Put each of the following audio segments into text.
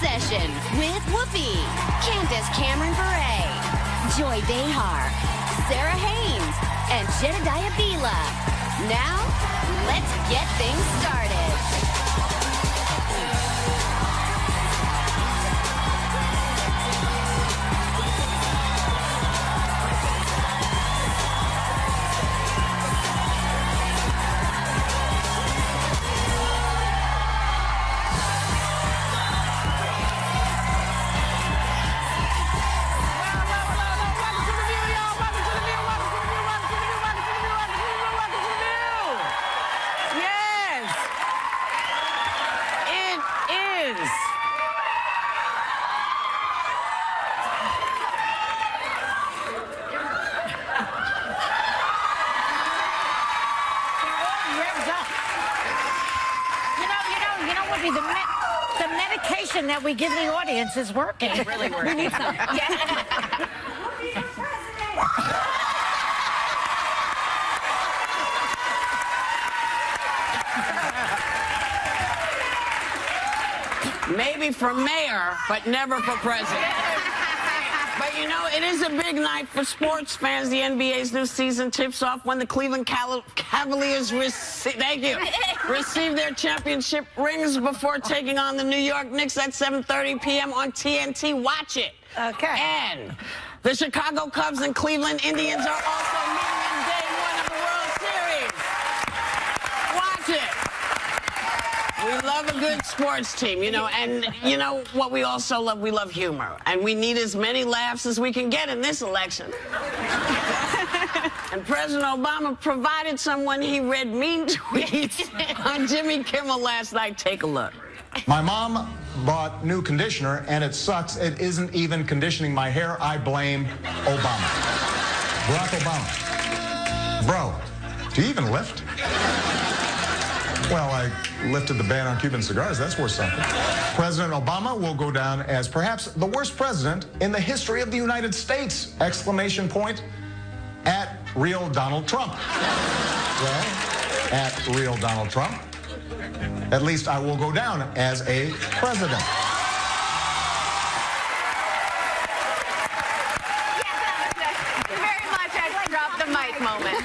Session with Whoopi, Candace Cameron Bure, Joy Behar, Sarah Haynes, and Jedediah Bila. Now, let's get things started. The medication that we give the audience is working. It's really working. We need some. Maybe for mayor, but never for president. But you know, it is a big night for sports fans. The NBA's new season tips off when the Cleveland Cavaliers receive their championship rings before taking on the New York Knicks at 7:30 p.m. on TNT. Watch it. Okay. And the Chicago Cubs and Cleveland Indians are also meeting in day one of the World Series. Watch it. We love a good sports team, you know, and you know what we also love? We love humor. And we need as many laughs as we can get in this election. And President Obama provided some when he read mean tweets on Jimmy Kimmel last night. Take a look. My mom bought new conditioner, and it sucks. It isn't even conditioning my hair. I blame Obama. Barack Obama. Bro, do you even lift? Well, I lifted the ban on Cuban cigars. That's worth something. President Obama will go down as perhaps the worst president in the history of the United States! Exclamation point. At real Donald Trump. Well, at real Donald Trump. At least I will go down as a president. Very much a drop the mic moment.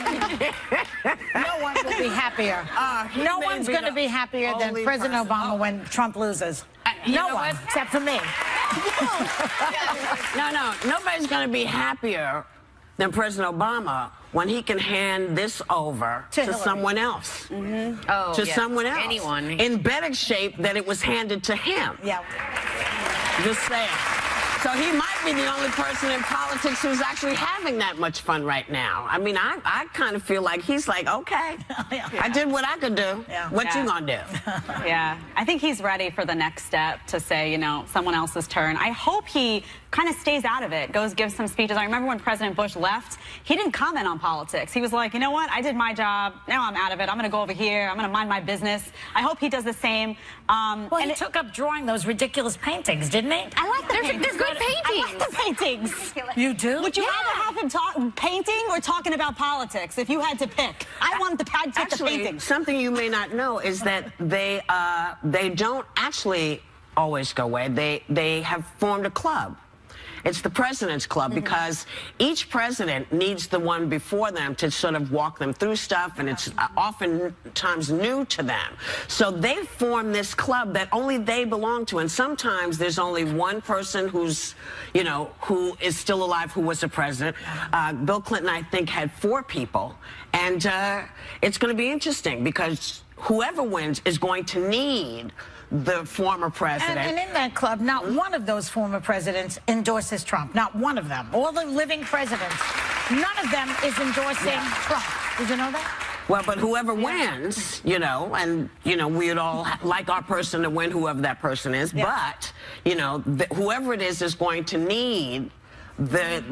No one will be happier. No one's going to be happier than President Obama when Trump loses. No one, except for me. No, nobody's going to be happier than President Obama when he can hand this over to someone else. Oh, to someone else. Anyone. In better shape that it was handed to him. Yeah. Just saying. So he might be the only person in politics who's actually having that much fun right now. I mean, I kind of feel like he's like, okay, I did what I could do. What you gonna do? Yeah, I think he's ready for the next step to say, you know, someone else's turn. I hope he kind of stays out of it, gives some speeches. I remember when President Bush left, he didn't comment on politics. He was like, you know what, I did my job, now I'm out of it. I'm gonna go over here, I'm gonna mind my business. I hope he does the same. Well, he took up drawing those ridiculous paintings, didn't he? I like the paintings. There's good paintings. I like the paintings. You do? Would you rather have him painting or talking about politics if you had to pick? I want the pick the painting. Something you may not know is that they don't actually always go away. They have formed a club. It's the President's Club because each president needs the one before them to sort of walk them through stuff, and it's oftentimes new to them. So they form this club that only they belong to, and sometimes there's only one person who's, you know, who is still alive who was a president. Bill Clinton, I think, had 4 people, and it's going to be interesting because whoever wins is going to need the former president. And in that club, not one of those former presidents endorses Trump. Not one of them. All the living presidents, none of them is endorsing Trump. Did you know that? Well, but whoever wins, you know, and, you know, we'd all like our person to win, whoever that person is. But, you know, whoever it is going to need the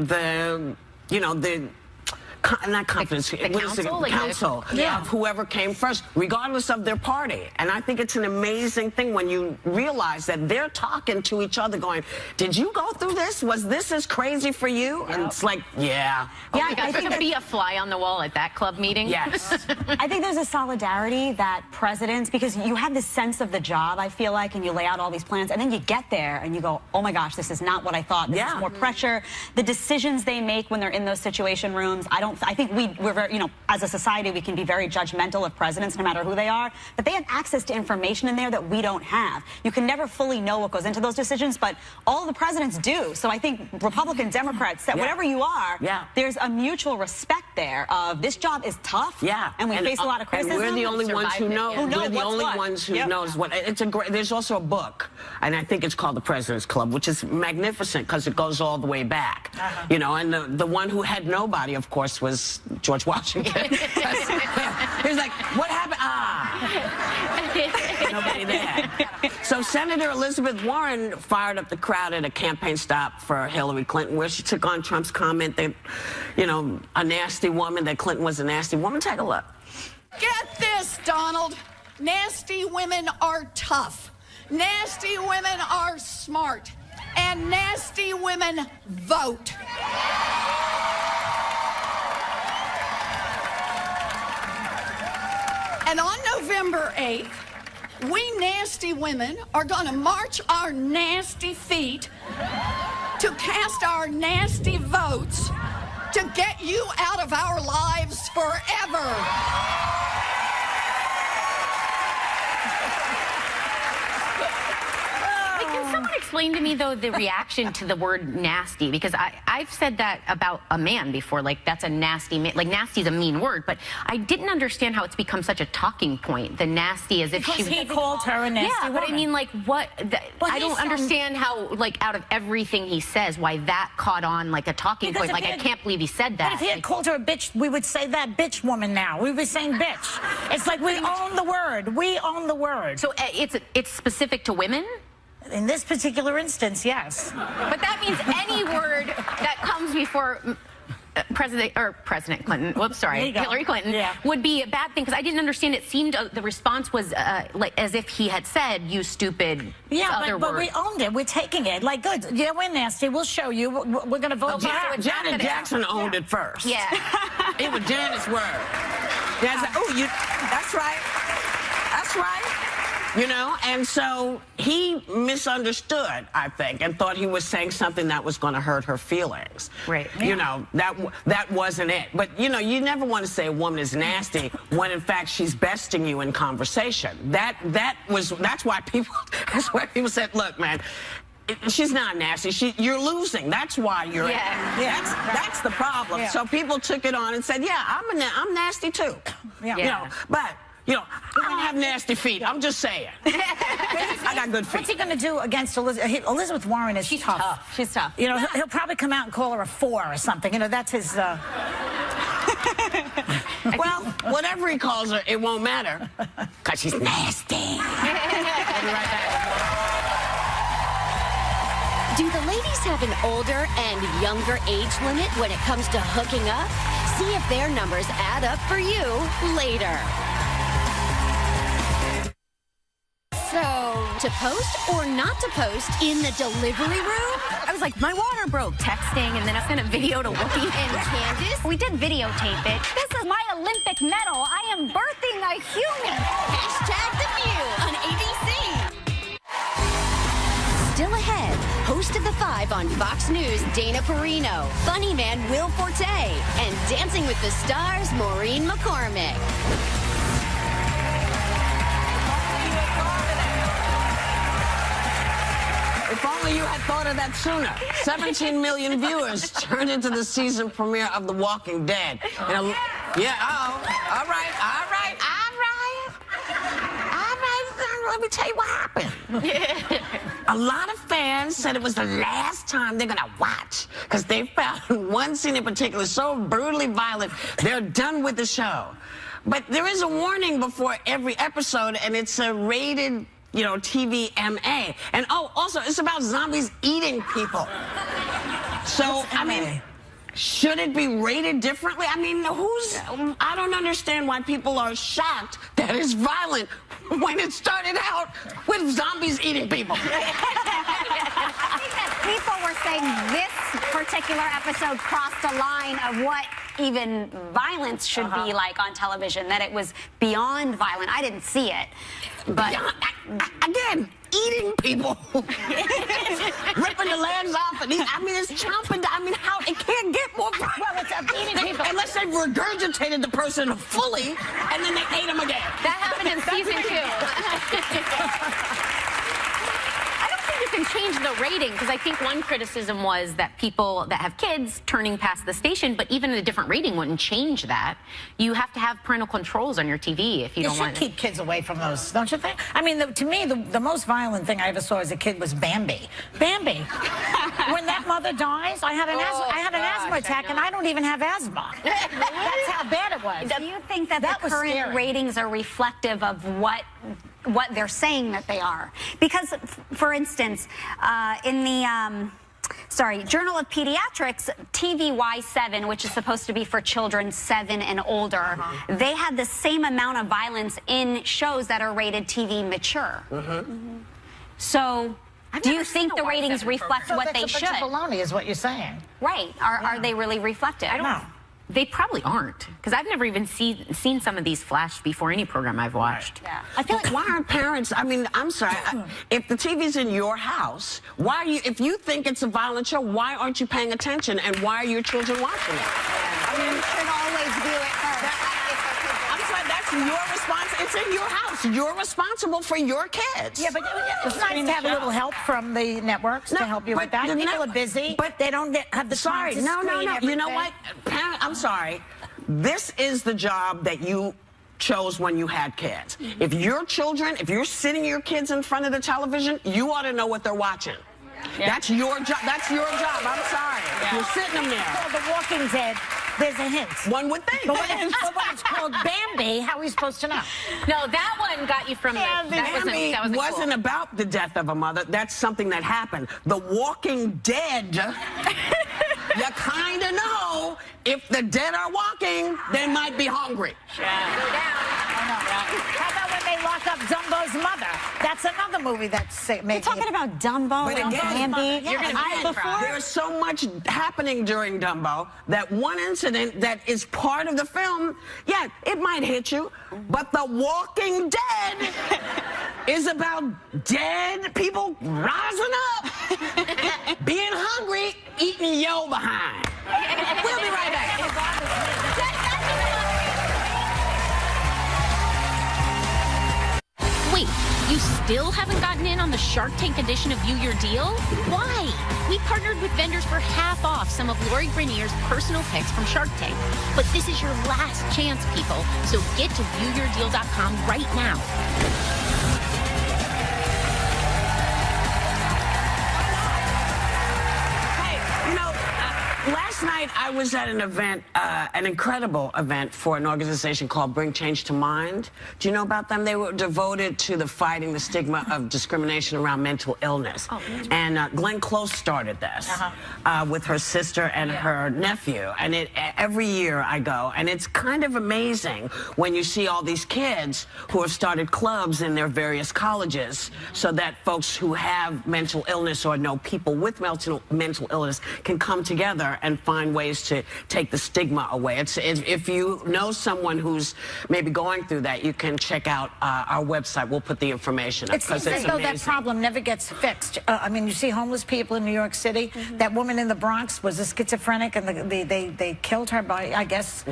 not confidence, the what is it? council? Like Council of whoever came first, regardless of their party. And I think it's an amazing thing when you realize that they're talking to each other going, did you go through this? Was this as crazy for you? And it's like, yeah. Oh my God, to be a fly on the wall at that club meeting. Yes. I think there's a solidarity that presidents, because you have this sense of the job, I feel like, and you lay out all these plans, and then you get there and you go, oh my gosh, this is not what I thought. This is more pressure. The decisions they make when they're in those situation rooms, I think we're very, you know, as a society, we can be very judgmental of presidents, no matter who they are, but they have access to information in there that we don't have. You can never fully know what goes into those decisions, but all the presidents do. So I think Republican, Democrats, that whatever you are, there's a mutual respect there of this job is tough, and we face a lot of criticism. And we're the only ones who know. We're the only ones who knows what. It's a great. There's also a book, and I think it's called The President's Club, which is magnificent because it goes all the way back. You know, and the one who had nobody, of course, was George Washington. He was like, what happened? Nobody there. So Senator Elizabeth Warren fired up the crowd at a campaign stop for Hillary Clinton, where she took on Trump's comment that, you know, a nasty woman, that Clinton was a nasty woman. Take a look. Get this, Donald. Nasty women are tough. Nasty women are smart. And nasty women vote. And on November 8th, we nasty women are going to march our nasty feet to cast our nasty votes to get you out of our lives forever. Can someone explain to me, though, the reaction to the word nasty? Because I've said that about a man before, like, that's a nasty man. Like, nasty is a mean word, but I didn't understand how it's become such a talking point. The nasty, as if he called her a nasty woman. But I mean, like, what? I don't understand how, like, out of everything he says, why that caught on like a talking point. Like, I can't believe he said that. But if he had called her a bitch, we would say that bitch woman now. We would be saying bitch. It's like we own the word. We own the word. So it's specific to women? In this particular instance, yes. But that means any word that comes before President Clinton, whoops, sorry, Hillary Clinton, would be a bad thing, because I didn't understand. It seemed the response was like as if he had said, you stupid but we owned it. We're taking it. Like, good. Yeah, we're nasty. We'll show you. We're going to vote for her. Janet Jackson owned it first. Yeah. It was Janet's word. Janet's like, oh, that's right. That's right. You know, and so he misunderstood, I think, and thought he was saying something that was going to hurt her feelings. Right. You know, that wasn't it. But, you know, you never want to say a woman is nasty when, in fact, she's besting you in conversation. That's why people said, look, man, she's not nasty. You're losing. That's why you're. That's the problem. Yeah. So people took it on and said, yeah, I'm nasty too. You know, but. You know, I don't have nasty feet. I'm just saying. I got good feet. What's he going to do against Elizabeth? Elizabeth Warren is tough. She's tough. You know, he'll probably come out and call her a 4 or something. You know, that's his... Well, whatever he calls her, it won't matter. Because she's nasty. I'll be right back. Do the ladies have an older and younger age limit when it comes to hooking up? See if their numbers add up for you later. So, to post or not to post in the delivery room? I was like, my water broke, texting, and then I sent a video to Whoopi and Candace. We did videotape it. This is my Olympic medal. I am birthing a human. Hashtag The View on ABC. Still ahead, host of The 5 on Fox News, Dana Perino, funny man Will Forte, and Dancing with the Stars, Maureen McCormick. If only you had thought of that sooner. 17 million viewers turned into the season premiere of The Walking Dead. All right. Let me tell you what happened. A lot of fans said it was the last time they're going to watch because they found one scene in particular so brutally violent, they're done with the show. But there is a warning before every episode, and it's a rated, you know, TVMA. And also, it's about zombies eating people. So, I mean, should it be rated differently? I mean, I don't understand why people are shocked that it's violent when it started out with zombies eating people. I think that people were saying this particular episode crossed a line of what even violence should be like on television, that it was beyond violent. I didn't see it. But again, eating people. Ripping the legs off and I mean, it's chomping. I mean, how it can't get more violent. Well, it's eating people. Unless they regurgitated the person fully and then they ate them again. That happened in season 2. You can change the rating, because I think one criticism was that people that have kids turning past the station, but even a different rating wouldn't change that. You have to have parental controls on your TV if you don't want to. You should keep kids away from those, don't you think? I mean, to me, the most violent thing I ever saw as a kid was Bambi. Bambi. When that mother dies, I had an asthma attack, and I don't even have asthma. That's how bad it was. Do you think that the current ratings are reflective of what they're saying that they are? Because, for instance, in the Journal of Pediatrics, TVY7, which is supposed to be for children 7 and older, they had the same amount of violence in shows that are rated TV mature. So, do you think the ratings reflect what they should? That's a bunch of baloney, is what you're saying. Right. Are they really reflective? I don't know. They probably aren't, because I've never even seen some of these flashed before any program I've watched. Yeah. I feel like, why aren't parents, I mean, I'm sorry, if the TV's in your house, why are you, if you think it's a violent show, why aren't you paying attention, and why are your children watching it? I mean, you should always view it first. I'm sorry, that's your response. It's in your house. You're responsible for your kids. Yeah, but it's nice to have a little help from the networks to help you with that. People are busy, but they don't have the time to screen everything. You know what? I'm sorry. This is the job that you chose when you had kids. If your children, if you're sitting your kids in front of the television, you ought to know what they're watching. Yeah. That's your job. That's your job. I'm sorry. Yeah. You're sitting them there. Well, The Walking Dead, there's a hint. One would think. But when it's called Bambi, how are we supposed to know? No, that one got you from Bambi wasn't about the death of a mother. That's something that happened. The Walking Dead, you kind of know if the dead are walking, they might be hungry. Yeah. Go down. How about when they lock up Dumbo's mother? That's another movie that's making. You're talking about Dumbo and Bambi. There's so much happening during Dumbo that one incident that is part of the film, yeah, it might hit you, but The Walking Dead is about dead people rising up, being hungry, eating yo behind. We'll be right back. Wait, you still haven't gotten in on the Shark Tank edition of View Your Deal? Why? We partnered with vendors for half off some of Lori Grenier's personal picks from Shark Tank. But this is your last chance, people. So get to viewyourdeal.com right now. Last night, I was at an event, an incredible event for an organization called Bring Change to Mind. Do you know about them? They were devoted to fighting the stigma of discrimination around mental illness. Oh, and Glenn Close started this with her sister and her nephew. And every year I go, and it's kind of amazing when you see all these kids who have started clubs in their various colleges so that folks who have mental illness or know people with mental illness can come together and find ways to take the stigma away. If you know someone who's maybe going through that, you can check out our website. We'll put the information up. It seems as though that problem never gets fixed. I mean, you see homeless people in New York City. That woman in the Bronx was a schizophrenic, and they killed her by, I guess.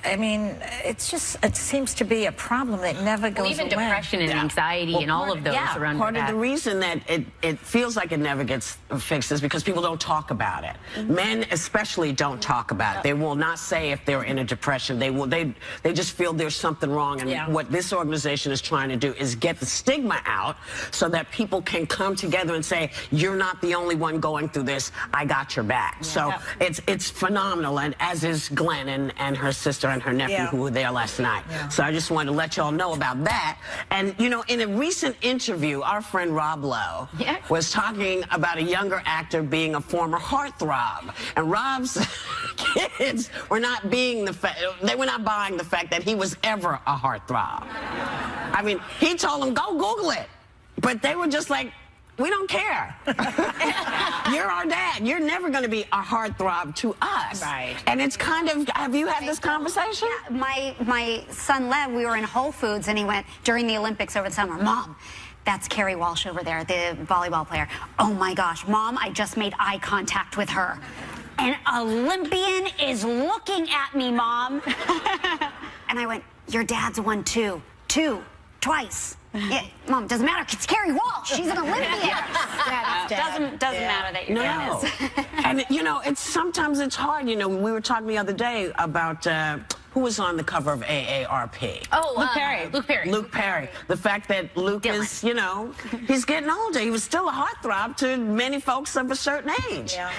I mean, it seems to be a problem that never goes away. Even depression and anxiety and all of those around part of the reason that it feels like it never gets fixed is because people don't talk about it. Men especially don't talk about it. They will not say if they're in a depression. They just feel there's something wrong. And what this organization is trying to do is get the stigma out so that people can come together and say, you're not the only one going through this. I got your back. So it's phenomenal, and as is Glenn and her sister and her nephew who were there last night. So I just wanted to let y'all know about that. And, you know, in a recent interview, our friend Rob Lowe was talking about a younger actor being a former heartthrob. And Rob Trump's kids were not being they were not buying the fact that he was ever a heartthrob. I mean, he told them, go Google it. But they were just like, we don't care. You're our dad. You're never going to be a heartthrob to us. Right. And it's kind of, have you had this conversation? Yeah, my son Lev, we were in Whole Foods, and he went during the Olympics over the summer, Mom, that's Carrie Walsh over there, the volleyball player. Oh my gosh, Mom, I just made eye contact with her. An Olympian is looking at me, Mom. And I went, your dad's won twice. Yeah, Mom, doesn't matter. It's Carrie Walsh. She's an Olympian. Doesn't matter that your dad is. And you know, sometimes it's hard. You know, we were talking the other day about who was on the cover of AARP. Oh, Luke Perry. Luke Perry. Luke Perry. The fact that Luke is, you know, he's getting older. He was still a heartthrob to many folks of a certain age. Yeah.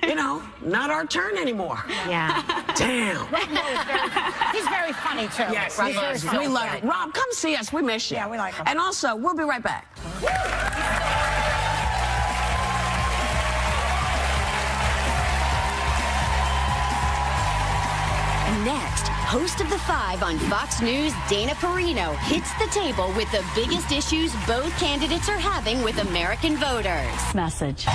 You know, not our turn anymore. Yeah. Damn. He's very funny, too. Yes, He's very funny. we love it. Rob, come see us. We miss you. Yeah, we like him. And also, we'll be right back. Next, host of The Five on Fox News, Dana Perino, hits the table with the biggest issues both candidates are having with American voters. Message. Joining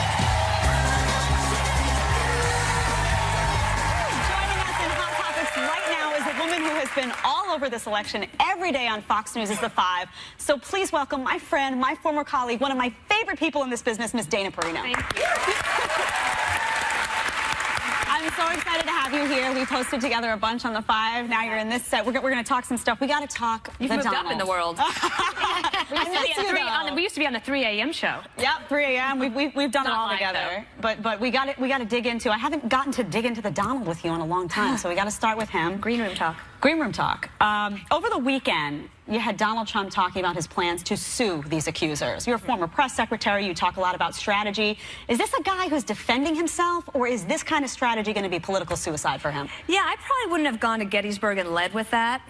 us in Hot Topics right now is a woman who has been all over this election every day on Fox News is The Five. So please welcome my friend, my former colleague, one of my favorite people in this business, Miss Dana Perino. Thank you. I'm so excited to have you here. We've hosted together a bunch on The Five. Now you're in this set. We're going to talk some stuff. We got to talk You've moved up in the world. We used to be on the 3 a.m. show. Yep, 3 a.m. We've done it all together. But we got to dig into. I haven't gotten to dig into the Donald with you in a long time, so we got to start with him. Green room talk. Green room talk. Over the weekend, you had Donald Trump talking about his plans to sue these accusers. You're a former press secretary. You talk a lot about strategy. Is this a guy who's defending himself, or is this kind of strategy going to be political suicide for him? Yeah, I probably wouldn't have gone to Gettysburg and led with that.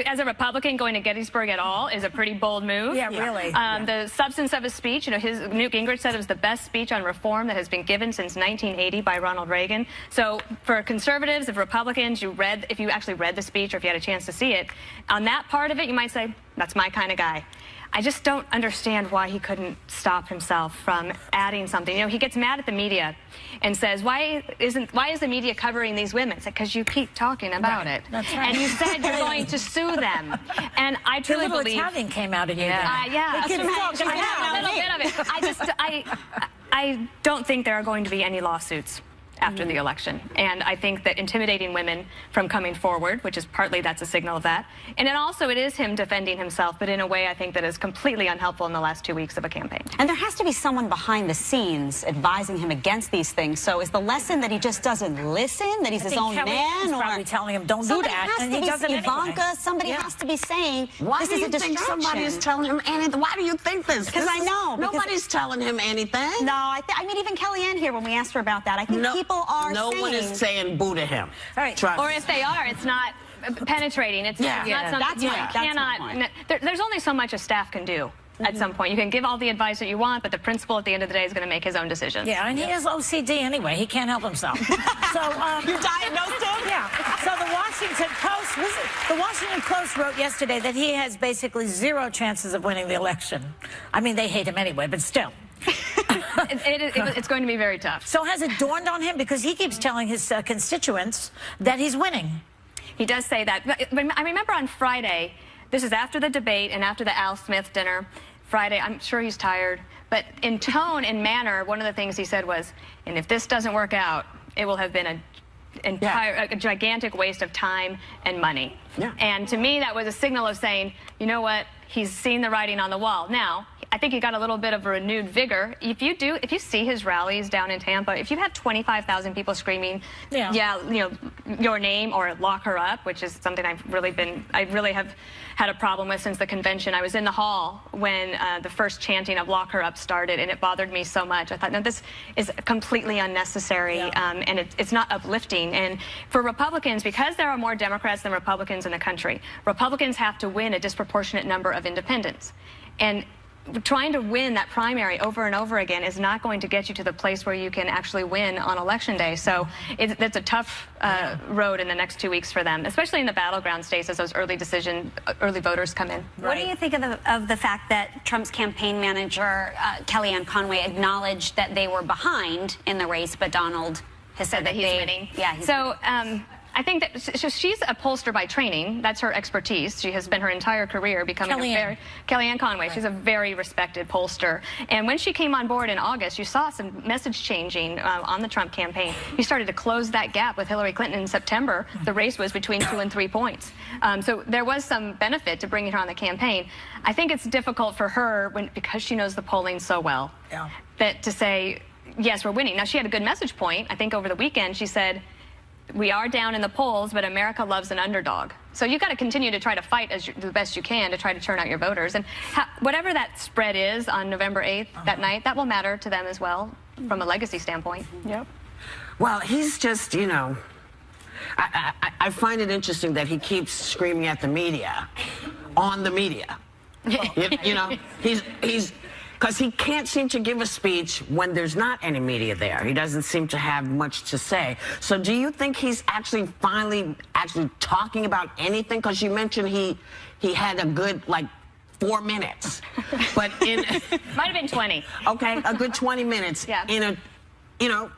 As a Republican, going to Gettysburg at all is a pretty bold move. Yeah, really. The substance of his speech, you know, Newt Gingrich said it was the best speech on reform that has been given since 1980 by Ronald Reagan. So for conservatives, if Republicans, if you actually read the speech or if you had a chance to see it, on that part of it, you might say, that's my kind of guy. I just don't understand why he couldn't stop himself from adding something. You know, he gets mad at the media and says, why is the media covering these women? It's like, because you keep talking about it. That's right. And you said you're going to sue them. And I truly the little believe... Italian came out in you. Yeah. Yeah. A little bit of it. I don't think there are going to be any lawsuits after the election. And I think that intimidating women from coming forward, which is partly that's a signal of that. And then also it is him defending himself, but in a way I think that is completely unhelpful in the last 2 weeks of a campaign. And there has to be someone behind the scenes advising him against these things. So is the lesson that he just doesn't listen, that he's his own man? Or probably telling him, don't do that. And he doesn't Ivanka, anyway. Somebody has to be saying, this is a distraction. Somebody's telling him anything? Why do you think this? Because I know. Nobody's telling him anything. No, I mean, even Kellyanne here, when we asked her about that, I think people are No saying, one is saying boo to him. Right. Or if they are, it's not penetrating. It's not something that's you right. cannot. There's only so much a staff can do. At some point, you can give all the advice that you want, but the principal at the end of the day is going to make his own decisions. Yeah, and he has OCD anyway. He can't help himself. So you diagnosed him? Yeah. So the Washington Post wrote yesterday that he has basically 0 chances of winning the election. I mean, they hate him anyway, but still. It's going to be very tough. So has it dawned on him? Because he keeps telling his constituents that he's winning. He does say that. But I remember on Friday, this is after the debate and after the Al Smith dinner. Friday, I'm sure he's tired. But in tone and manner, one of the things he said was, and if this doesn't work out, it will have been a gigantic waste of time and money. Yeah. And to me, that was a signal of saying, you know what, he's seen the writing on the wall. Now, I think he got a little bit of a renewed vigor. If you see his rallies down in Tampa, if you have 25,000 people screaming, your name or lock her up, which is something I really have had a problem with since the convention. I was in the hall when the first chanting of lock her up started, and it bothered me so much. I thought, no, this is completely unnecessary, and it's not uplifting. And for Republicans, because there are more Democrats than Republicans in the country, Republicans have to win a disproportionate number of independents. And trying to win that primary over and over again is not going to get you to the place where you can actually win on Election Day. So it's a tough road in the next 2 weeks for them, especially in the battleground states as those early voters come in. What do you think of the fact that Trump's campaign manager, Kellyanne Conway, acknowledged that they were behind in the race, but Donald has said that he's winning? Yeah. So I think that she's a pollster by training. That's her expertise. She has spent her entire career becoming Kellyanne Conway. She's a very respected pollster. And when she came on board in August, you saw some message changing on the Trump campaign. He started to close that gap with Hillary Clinton in September. The race was between 2 and 3 points. So there was some benefit to bringing her on the campaign. I think it's difficult for her because she knows the polling so well that to say, yes, we're winning. Now, she had a good message point. I think over the weekend she said, we are down in the polls, but America loves an underdog. So you've got to continue to try to fight the best you can to try to turn out your voters. And whatever that spread is on November 8th, that night, that will matter to them as well from a legacy standpoint. Yep. Well, he's just, you know, I find it interesting that he keeps screaming at the media, on the media. You know, he's because he can't seem to give a speech when there's not any media there. He doesn't seem to have much to say. So do you think he's actually finally talking about anything? Because you mentioned he had a good, like, 4 minutes. But in... Might have been 20. Okay, a good 20 minutes in a, you know...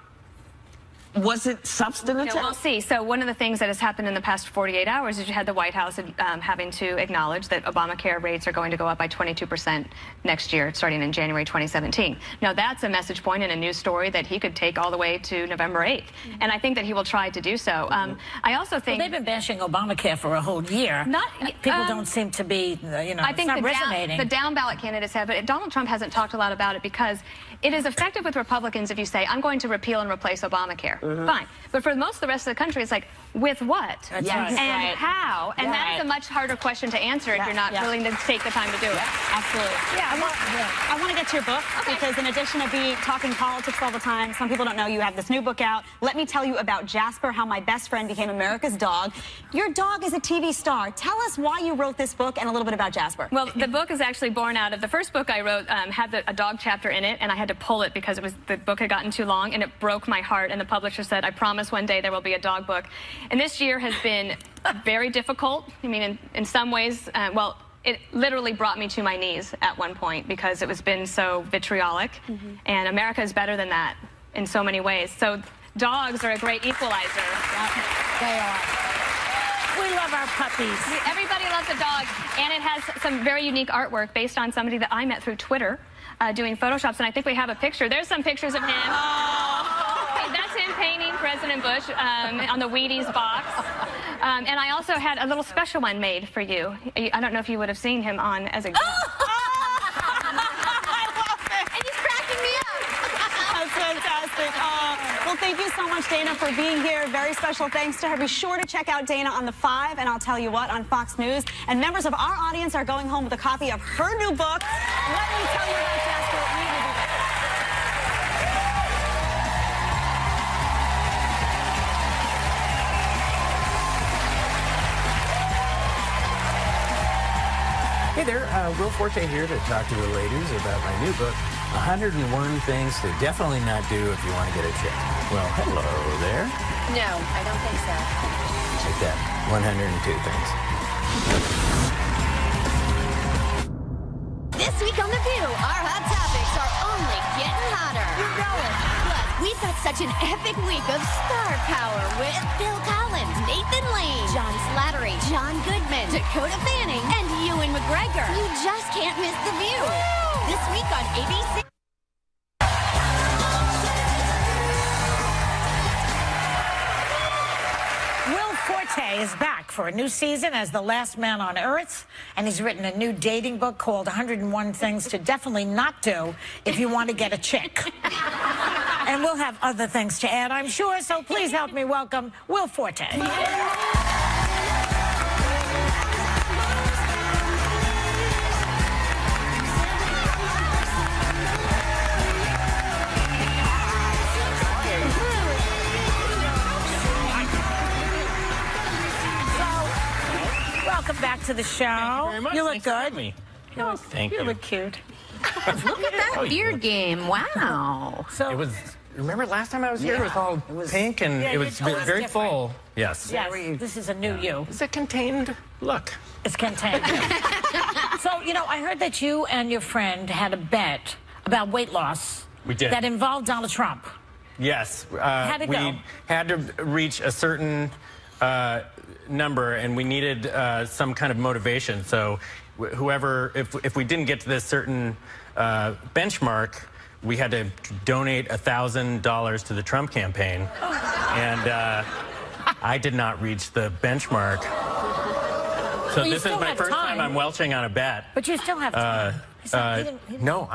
Was it substantive? We'll see. So one of the things that has happened in the past 48 hours is you had the White House having to acknowledge that Obamacare rates are going to go up by 22% next year, starting in January 2017. Now, that's a message point in a news story that he could take all the way to November 8th. And I think that he will try to do so. I also think... Well, they've been bashing Obamacare for a whole year. People don't seem to be, you know, I think it's not resonating. The down ballot candidates have, but Donald Trump hasn't talked a lot about it because it is effective with Republicans if you say, I'm going to repeal and replace Obamacare. Fine. But for most of the rest of the country, it's like, with what? Yes. And how? And that is a much harder question to answer if you're not willing to take the time to do it. Absolutely. Yeah, I want to get to your book because in addition to talking politics all the time, some people don't know you have this new book out. Let me tell you about Jasper, How My Best Friend Became America's Dog. Your dog is a TV star. Tell us why you wrote this book and a little bit about Jasper. Well, the book is actually born out of the first book I wrote had a dog chapter in it, and I had to pull it because the book had gotten too long, and it broke my heart. And the publisher said, I promise one day there will be a dog book. And this year has been very difficult. I mean, in some ways, well, it literally brought me to my knees at one point because it was been so vitriolic. And America is better than that in so many ways. So dogs are a great equalizer. They are. We love our puppies. Everybody loves a dog. And it has some very unique artwork based on somebody that I met through Twitter doing Photoshops. And I think we have a picture. There's some pictures of him. That's him painting President Bush on the Wheaties box. And I also had a little special one made for you. I don't know if you would have seen him on as a gift. I love it. And he's cracking me up. That's fantastic. Well, thank you so much, Dana, for being here. Very special thanks to her. Be sure to check out Dana on The 5, and I'll tell you what, on Fox News. And members of our audience are going home with a copy of her new book. Let me tell you about Jasper. We will be back. Hey there, Will Forte here to talk to the ladies about my new book, 101 Things to Definitely Not Do If You Want to Get a Chick. Well, hello there. No, I don't think so. Like that, 102 things. This week on The View, our hot topics are only getting hotter. You know it. Plus, we've got such an epic week of star power with Bill Collins, Nathan Lane, John Slattery, John Goodman, Dakota Fanning, and Ewan McGregor. You just can't miss The View. Woo! This week on ABC. Forte is back for a new season as the last man on Earth, and he's written a new dating book called 101 Things to Definitely Not Do If You Want to Get a Chick. And we'll have other things to add, I'm sure, so please help me welcome Will Forte. Welcome back to the show. Thank you very much. You look good. Me. Thank you. You look cute. Look at that beard game. Wow. So it was. Remember last time I was here? It was all pink and it was very different. full. Yes. Yes, this is a new you. It's a contained look. It's contained. So, you know, I heard that you and your friend had a bet about weight loss. We did. That involved Donald Trump. Yes. How'd it go? We had to reach a certain number, and we needed some kind of motivation. So whoever, if we didn't get to this certain benchmark, we had to donate $1,000 to the Trump campaign. And I did not reach the benchmark. So well, this is my first time I'm welching on a bet. But you still have time. No,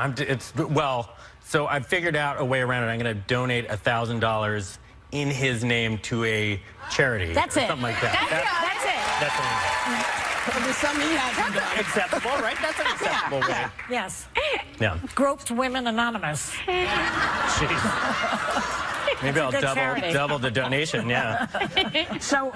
so I've figured out a way around it. I'm going to donate $1,000 in his name to a charity. That's it. Something like that. That's it. That's something he hasn't done. acceptable, right? That's an acceptable way. Yes. Yeah. Groped Women Anonymous. Jeez. Maybe I'll double the donation, yeah. So,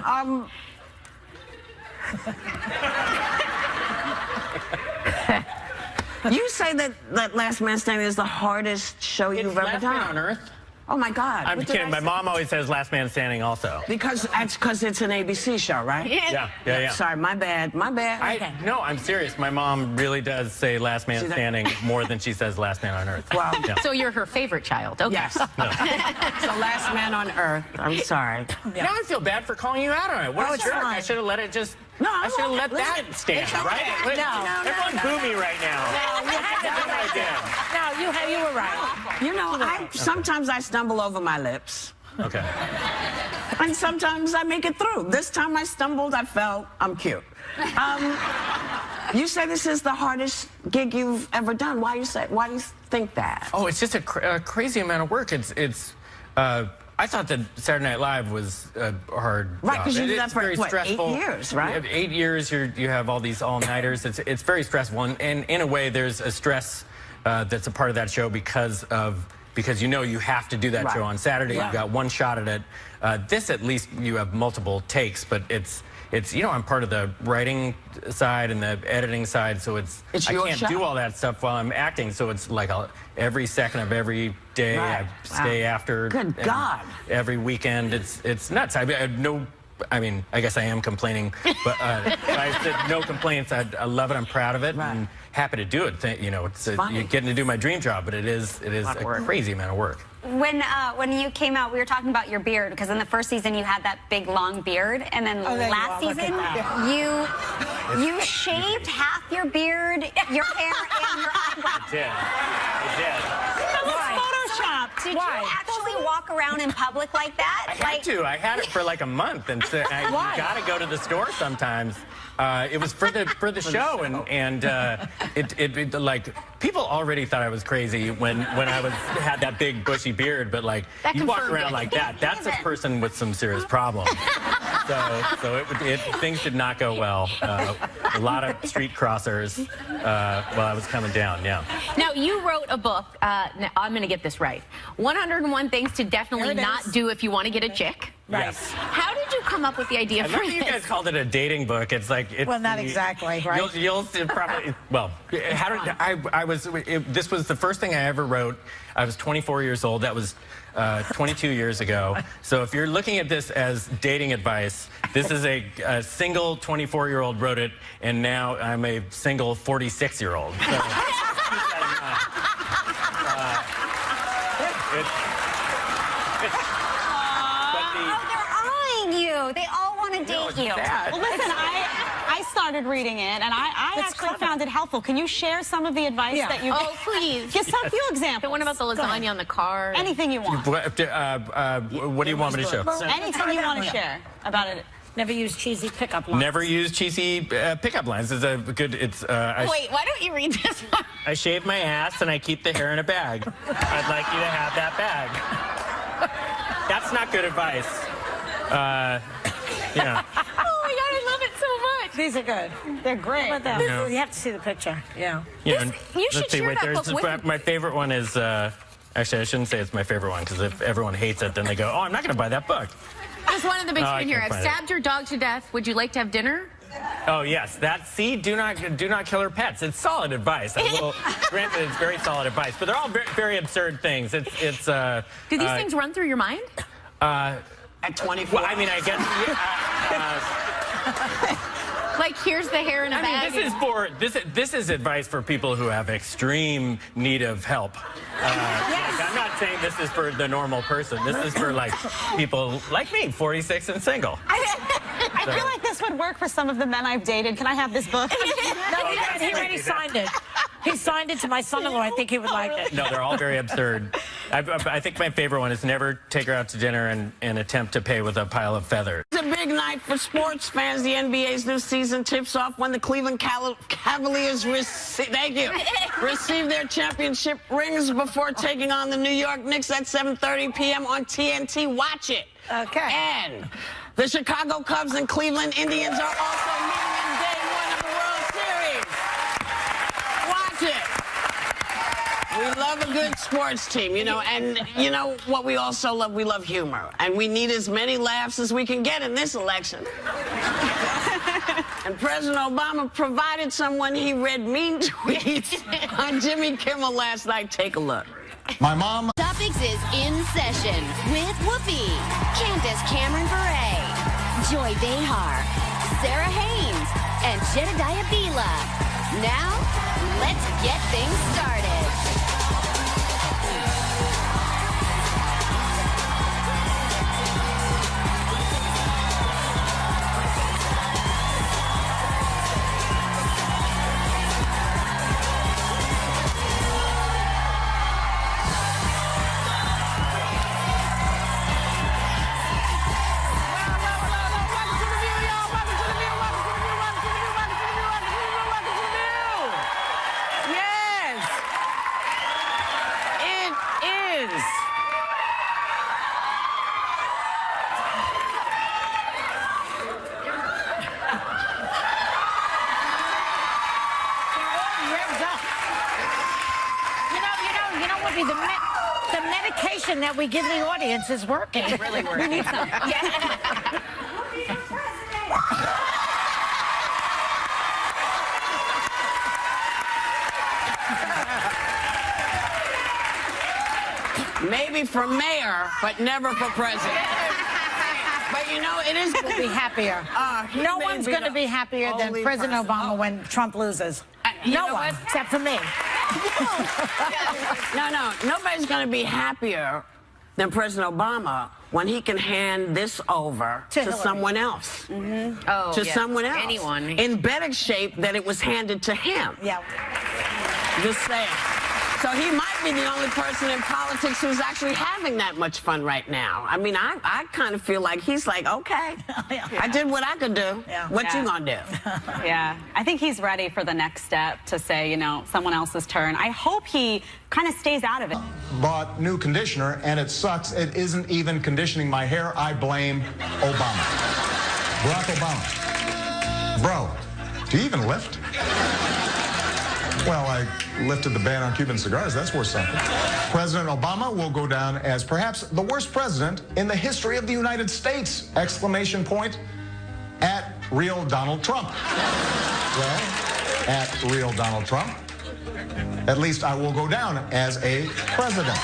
you say that Last Man Standing is the hardest show you've ever done. On Earth. Oh my God! I'm kidding. My mom always says Last Man Standing also. Because it's an ABC show, right? Yeah. Sorry, my bad. No, I'm serious. My mom really does say Last Man Standing more than she says Last Man on Earth. Wow. Yeah. So you're her favorite child. Okay. Yes. No. So Last Man on Earth. I'm sorry. Now I feel bad for calling you out on it. What a jerk! I should have let it just. No, I should have let that stand, right? Everyone boo me right now. No, you were right. You know, sometimes I stumble over my lips. Okay. And sometimes I make it through. This time I stumbled, I fell, I'm cute. You say this is the hardest gig you've ever done. Why do you think that? Oh, it's just a crazy amount of work. I thought that Saturday Night Live was a hard job. Right, because you did that for, very stressful. 8 years, right? You have 8 years, you have all these all-nighters. It's very stressful. And in a way, there's a stress that's a part of that show because you know you have to do that show on Saturday. You've got one shot at it. This, at least, you have multiple takes, but it's you know, I'm part of the writing side and the editing side, so I can't do all that stuff while I'm acting. So it's like every second of every day I stay after. Good God! Every weekend, it's nuts. I mean, I guess I am complaining, but I said no complaints. I love it. I'm proud of it. And happy to do it. You know, you're getting to do my dream job, but it is a crazy amount of work. When you came out, we were talking about your beard, because in the first season you had that big long beard, and then last season you shaved half your beard, your hair, and your eyebrows. I did. That was Photoshopped. Did you actually walk around in public like that? I had to. I had it for like a month, and so you got to go to the store sometimes. It was for the show, and it like people already thought I was crazy when I had that big bushy beard, but like you walk around like that's a person with some serious problems. So things did not go well. A lot of street crossers while I was coming down. Yeah. Now you wrote a book. Now, I'm going to get this right. 101 Things to Definitely Not Do If You Want to Get a Chick. Right. Yes. How did you come up with the idea for this? You guys called it a dating book. It's like well, not exactly, right? You'll probably well. How did I was? This was the first thing I ever wrote. I was 24 years old. That was 22 years ago. So if you're looking at this as dating advice, this is a single 24-year-old wrote it, and now I'm a single 46-year-old. So, they all want to date you. Well, listen, I started reading it, and I actually found it helpful. Can you share some of the advice that you... Oh, please. Just a few examples. The one about the lasagna on the car. Anything you want. What do you want me to show? Anything you want to share about it. Never use cheesy pickup lines. Never use cheesy pickup lines. It's a good. Wait, why don't you read this one? I shave my ass and I keep the hair in a bag. I'd like you to have that bag. That's not good advice. Yeah. Oh my God, I love it so much. These are good. They're great. How about them? You have to see the picture. Yeah. You should share that book with me. My favorite one is. Actually, I shouldn't say it's my favorite one, because if everyone hates it, then they go, "Oh, I'm not going to buy that book." There's one in the big screen here. I've stabbed your dog to death. Would you like to have dinner? Oh yes, do not kill her pets. It's solid advice. Granted, it's very solid advice, but they're all very, very absurd things. Do these things run through your mind? At 24. Well, I mean, I guess. Like, here's the hair in a bag. This is advice for people who have extreme need of help. Yes. Like, I'm not saying this is for the normal person. This is for like people like me, 46 and single. I feel like this would work for some of the men I've dated. Can I have this book? No, he already signed it. He signed it to my son-in-law. I think he would like it. No, they're all very absurd. I think my favorite one is never take her out to dinner and attempt to pay with a pile of feathers. It's a big night for sports fans. The NBA's new season tips off when the Cleveland Cavaliers receive their championship rings before taking on the New York Knicks at 7:30 p.m. on TNT. Watch it. Okay. And the Chicago Cubs and Cleveland Indians are also meeting in day one of the World Series. Watch it. We love a good sports team, you know, and you know what we also love? We love humor. And we need as many laughs as we can get in this election. And President Obama provided some when he read mean tweets on Jimmy Kimmel last night. Take a look. My mom. Topics is in session with Whoopi, Candace Cameron Bure, Joy Behar, Sarah Haynes, and Jedediah Bila. Now, let's get things started. The medication that we give the audience is working. It's really working. We need some. Maybe for mayor, but never for president. But you know, it is going to be happier. No one's going to be happier than President Obama when Trump loses. No one, except for me. No, nobody's going to be happier than President Obama when he can hand this over to someone else. To someone else. Anyone. In better shape than it was handed to him. Yeah. Just saying. So he might be the only person in politics who's actually having that much fun right now. I mean, I kind of feel like he's like, okay, I did what I could do. Yeah. What you gonna do? Yeah, I think he's ready for the next step to say, you know, someone else's turn. I hope he kind of stays out of it. Bought new conditioner, and it sucks. It isn't even conditioning my hair. I blame Obama. Barack Obama. Bro, do you even lift? Well, I lifted the ban on Cuban cigars. That's worth something. President Obama will go down as perhaps the worst president in the history of the United States! Exclamation point at real Donald Trump. Well, at real Donald Trump. At least I will go down as a president.